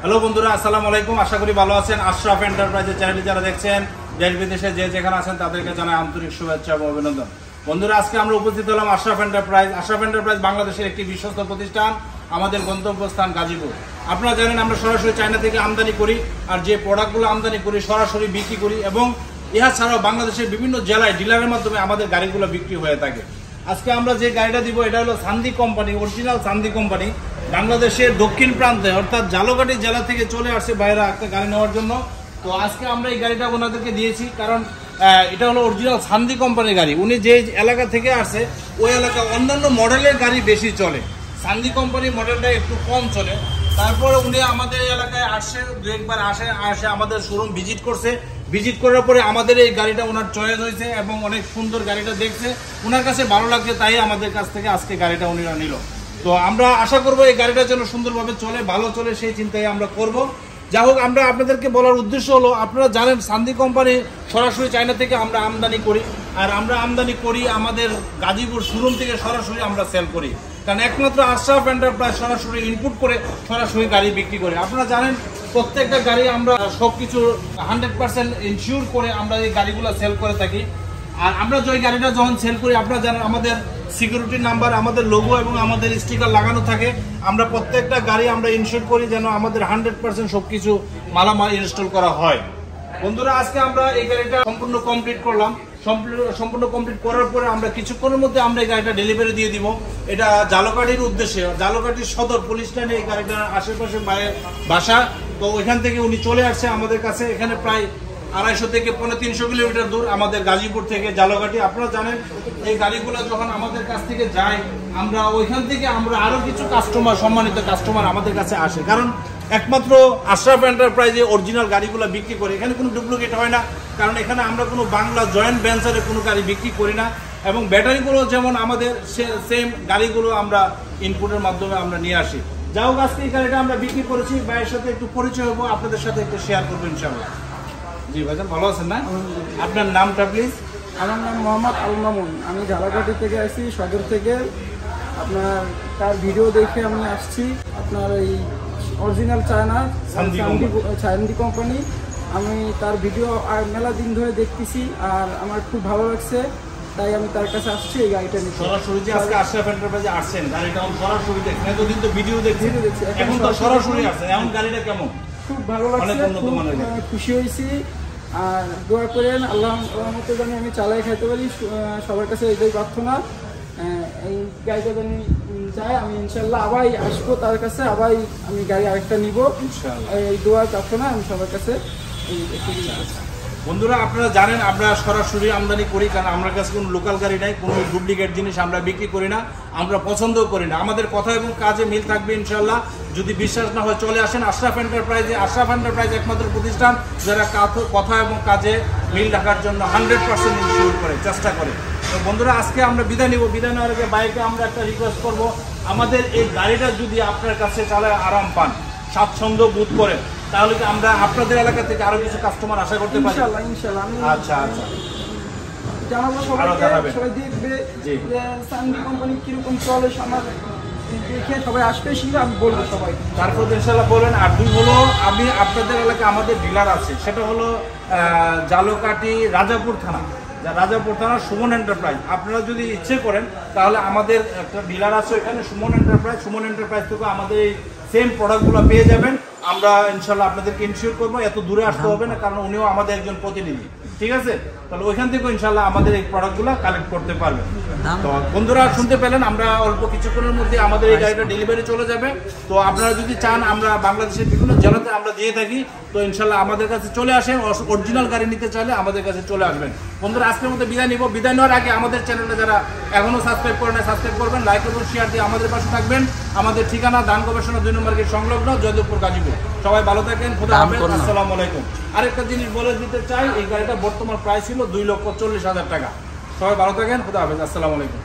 Hello বন্ধুরা, আসসালামু আলাইকুম। আশা করি ভালো আছেন। আশরাফ এন্টারপ্রাইজের চ্যানেলটি যারা দেখছেন, দেশ বিদেশে যে যেখানে আছেন তাদেরকে জানাই আন্তরিক শুভেচ্ছা এবং অভিনন্দন। বন্ধুরা, আজকে আমরা উপস্থিত হলাম আশরাফ এন্টারপ্রাইজ। আশরাফ এন্টারপ্রাইজ বাংলাদেশের একটি বিশ্বস্ত প্রতিষ্ঠান। আমাদের গন্তব্যস্থান গাজীপুর। আপনারা জানেন আমরা সরাসরি চায়না থেকে আমদানি করি, আর যে প্রোডাক্টগুলো আমদানি করি সরাসরি বিক্রি করি, এবং ইহা ছাড়াও বাংলাদেশের বিভিন্ন জেলায় ডিলারের মাধ্যমে আমাদের গাড়িগুলো বিক্রি হয়ে থাকে। আজকে আমরা যে গাড়িটা দিব এটা হলো সান্দি কোম্পানি, অরিজিনাল সান্দি কোম্পানি। বাংলাদেশের দক্ষিণ প্রান্তে অর্থাৎ ঝালকাঠি জেলা থেকে চলে আসছে বাইরে একটা গাড়ি নেওয়ার জন্য। তো আজকে আমরা এই গাড়িটা ওনাদেরকে দিয়েছি, কারণ এটা হলো অরিজিনাল সান্দি কোম্পানির গাড়ি। উনি যে এলাকা থেকে আসে ওই এলাকা অন্যান্য মডেলের গাড়ি বেশি চলে, সান্দি কোম্পানির মডেলটা একটু কম চলে। তারপরে উনি আমাদের এলাকায় আসছে, দু একবার আসে আমাদের শোরুম ভিজিট করছে। ভিজিট করার পরে আমাদের এই গাড়িটা ওনার চয়েস হয়েছে এবং অনেক সুন্দর গাড়িটা দেখছে, ওনার কাছে ভালো লাগছে, তাই আমাদের কাছ থেকে আজকে গাড়িটা উনিরা নিল। তো আমরা আশা করবো এই গাড়িটা যেন সুন্দরভাবে চলে, ভালো চলে, সেই চিন্তাই আমরা করব। যাই হোক, আমরা আপনাদেরকে বলার উদ্দেশ্য হলো, আপনারা জানেন সান্দি কোম্পানি সরাসরি চায়না থেকে আমরা আমদানি করি, আর আমরা আমদানি করি আমাদের গাজীপুর শোরুম থেকে সরাসরি আমরা সেল করি, কারণ একমাত্র আশরাফ এন্টারপ্রাইজ সরাসরি ইনপুট করে সরাসরি গাড়ি বিক্রি করে। আপনারা জানেন প্রত্যেকটা গাড়ি আমরা সবকিছু 100% ইনশিওর করে আমরা এই গাড়িগুলো সেল করে থাকি। আর আমরা যে গাড়িটা যখন সেল করি, আপনারা জানেন আমাদের সিকিউরিটি নাম্বার, আমাদের লোগো এবং আমাদের স্টিকার লাগানো থাকে। আমরা প্রত্যেকটা গাড়ি আমরা ইনশিওর করি যেন আমাদের 100% সবকিছু মালামাল ইনস্টল করা হয়। বন্ধুরা, আজকে আমরা এই গাড়িটা সম্পূর্ণ কমপ্লিট করলাম। সম্পূর্ণ কমপ্লিট করার পরে আমরা কিছুক্ষণের মধ্যে আমরা এই গাড়িটা ডেলিভারি দিয়ে দিব। এটা ঝালকাঠির উদ্দেশ্যে, ঝালকাঠির সদর পুলিশ লাইনে এই গাড়িটার আশেপাশে বাসা। তো ওইখান থেকে উনি চলে আসছে আমাদের কাছে। এখানে প্রায় 250 থেকে 350 কিলোমিটার দূর আমাদের গাজীপুর থেকে ঝালকাঠি। আপনারা জানেন এই গাড়িগুলো যখন আমাদের কাছ থেকে যায়, আমরা ওইখান থেকে আমরা আরো কিছু কাস্টমার, সম্মানিত কাস্টমার আমাদের কাছে আসে, কারণ একমাত্র আশরাফ এন্টারপ্রাইজে অরিজিনাল গাড়িগুলো বিক্রি করে। এখানে কোনো ডুপ্লিকেট হয় না, কারণ এখানে আমরা কোনো বাংলা জয়েন্ট ভেঞ্চারে কোনো গাড়ি বিক্রি করি না। এবং ব্যাটারিগুলো যেমন আমাদের সেম গাড়িগুলো আমরা ইনপুটের মাধ্যমে আমরা নিয়ে আসি। যাই হোক, আজকে এই গাড়িটা আমরা বিক্রি করেছি। ভাইয়ের সাথে একটু পরিচয় হবো, আপনাদের সাথে একটু শেয়ার করবো ইনশাআল্লাহ। জি ভাইজান, ভালো আছেন না? আপনার নামটা প্লিজ। আমার নাম মোহাম্মদ আল মামুন। আমি ঝালকাঠি থেকে আসি, সদর থেকে। আপনার তার ভিডিও দেখে আমি আসছি। আপনার এই অরিজিনাল চায়না সান্দি কোম্পানি, আমি তার ভিডিও আর মেলা দিন ধরে দেখতেছি, আর আমার খুব ভালো লাগছে, তাই আমি তার কাছে আসছি এই গাড়িটা নিতে। সরাসরি যে আজকে আশরাফ এন্টারপ্রাইজে আসছেন, গাড়িটা সরাসরি দেখেন, এতদিন তো ভিডিও দেখছি, এখন তো সরাসরি আসছেন। এখন গাড়িটা কেমন? খুব ভালো লাগছে, খুব খুশি হয়েছি। আর দোয়া করেন আল্লাহ রহমতে জানি আমি চালাই খাইতে পারি, সবার কাছে এটাই প্রার্থনা। এই গাড়িটা জানি যায়, আমি ইনশাল্লাহ আবার আসবো তার কাছে, আবার আমি গাড়ি আরেকটা নিব, এই দোয়ার প্রার্থনা আমি সবার কাছে। বন্ধুরা, আপনারা জানেন আমরা সরাসরি আমদানি করি, কারণ আমার কাছে কোনো লোকাল গাড়ি নাই, কোনো ডুপ্লিকেট জিনিস আমরা বিক্রি করি না, আমরা পছন্দও করি না। আমাদের কথা এবং কাজে মিল থাকবে ইনশাল্লাহ। যদি বিশ্বাস না হয় চলে আসেন আশরাফ এন্টারপ্রাইজে। আশরাফ এন্টারপ্রাইজ একমাত্র প্রতিষ্ঠান যারা কথা এবং কাজে মিল রাখার জন্য 100% ইনশিওর করে, চেষ্টা করে। তো বন্ধুরা, আজকে আমরা বিদায় নিব। বিদায় নেওয়ার আগে বাইকে আমরা একটা রিকোয়েস্ট করব, আমাদের এই গাড়িটা যদি আপনার কাছে চালায় আরাম পান, স্বাচ্ছন্দ্য বোধ করেন, তাহলে কি আমরা আপনাদের এলাকা থেকে আরো কিছু কাস্টমার আশা করতে পারি? ইনশাআল্লাহ। আচ্ছা আচ্ছা, জানাবো সবাইকে, সবাই দেখবে যে সান্দি কোম্পানি কিরকম চলে, আমার দেখে সবাই আসবে, সেটা আমি বলবো সবাই। তারপর ইনশাআল্লাহ বলেন। আর দুই হলো, আমি আপনাদের এলাকায় আমাদের ডিলার আছে, সেটা হলো ঝালকাঠি রাজাপুর থানা, রাজাপুর থানা সুমন এন্টারপ্রাইজ। আপনারা যদি ইচ্ছে করেন তাহলে আমাদের একটা ডিলার আছে এখানে, সুমন এন্টারপ্রাইজ। সুমন এন্টারপ্রাইজ থেকে আমাদের এই সেম প্রোডাক্টগুলো পেয়ে যাবেন। আমরা ইনশাল্লাহ আপনাদেরকে ইনশিওর করবো, এত দূরে আসতে হবে না, কারণ উনিও আমাদের একজন প্রতিনিধি, ঠিক আছে? তাহলে ওইখান থেকে ইনশাল্লাহ আমাদের এই প্রোডাক্টগুলো কালেক্ট করতে পারবেন। তো বন্ধুরা, শুনতে পেলেন, আমরা অল্প কিছুক্ষণের মধ্যে আমাদের এই গাড়িটা ডেলিভারি চলে যাবে। তো আপনারা যদি চান, আমরা বাংলাদেশের বিভিন্ন জেলাতে আমরা দিয়ে থাকি, তো ইনশাল্লাহ আমাদের কাছে চলে আসেন। অরিজিনাল গাড়ি নিতে চাইলে আমাদের কাছে চলে আসবেন। বন্ধুরা, আজকের মধ্যে বিদায় নিব। বিদায় নেওয়ার আগে আমাদের চ্যানেলে যারা এখনো সাবস্ক্রাইব করেন, সাবস্ক্রাইব করবেন, লাইক এবং শেয়ার দিয়ে আমাদের পাশে থাকবেন। আমাদের ঠিকানা ধান গবেষণা 2 নম্বর গেট সংলগ্ন, জয়দেবপুর, গাজীপুর। সবাই ভালো থাকেন, খোদা হাফেজ, আসসালামু আলাইকুম। আরেকটা জিনিস বলে দিতে চাই, এই গাড়িটা বর্তমান প্রাইস ছিল 2,40,000 টাকা। সবাই ভালো থাকেন, খোদা হাফেজ, আসসালামু আলাইকুম।